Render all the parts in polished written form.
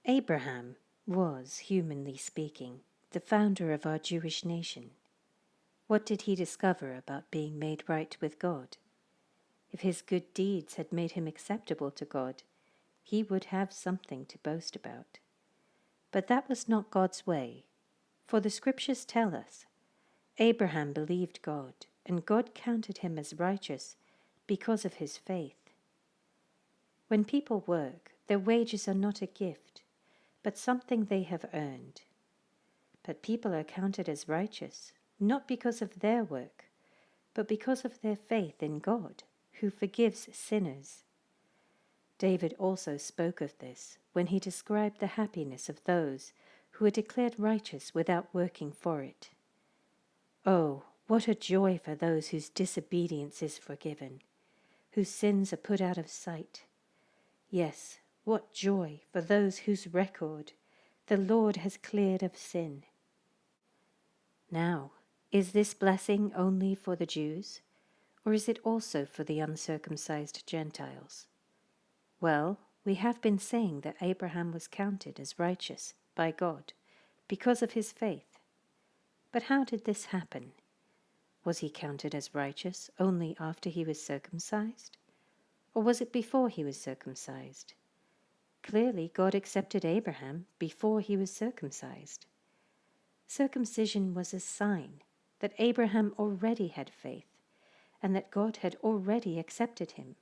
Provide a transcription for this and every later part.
Abraham was, humanly speaking, the founder of our Jewish nation. What did he discover about being made right with God? If his good deeds had made him acceptable to God, he would have something to boast about. But that was not God's way, for the scriptures tell us, Abraham believed God, and God counted him as righteous because of his faith. When people work, their wages are not a gift, but something they have earned. But people are counted as righteous, not because of their work, but because of their faith in God, who forgives sinners. David also spoke of this when he described the happiness of those who are declared righteous without working for it. Oh, what a joy for those whose disobedience is forgiven, whose sins are put out of sight. Yes, what joy for those whose record the Lord has cleared of sin. Now, is this blessing only for the Jews, or is it also for the uncircumcised Gentiles? Well, we have been saying that Abraham was counted as righteous by God because of his faith. But how did this happen? Was he counted as righteous only after he was circumcised? Or was it before he was circumcised? Clearly, God accepted Abraham before he was circumcised. Circumcision was a sign that Abraham already had faith, and that God had already accepted him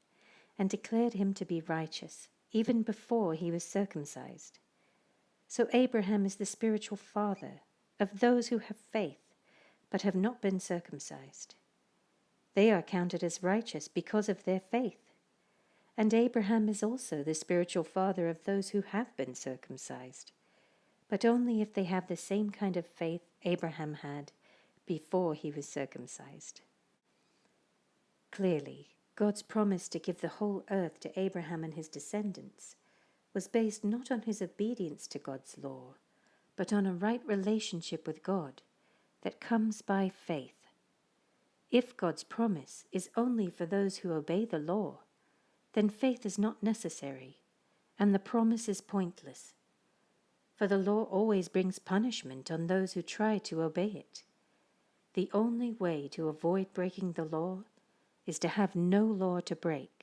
and declared him to be righteous, even before he was circumcised. So Abraham is the spiritual father of those who have faith, but have not been circumcised. They are counted as righteous because of their faith. And Abraham is also the spiritual father of those who have been circumcised, but only if they have the same kind of faith Abraham had before he was circumcised. Clearly, God's promise to give the whole earth to Abraham and his descendants was based not on his obedience to God's law, but on a right relationship with God that comes by faith. If God's promise is only for those who obey the law, then faith is not necessary, and the promise is pointless. For the law always brings punishment on those who try to obey it. The only way to avoid breaking the law is to have no law to break.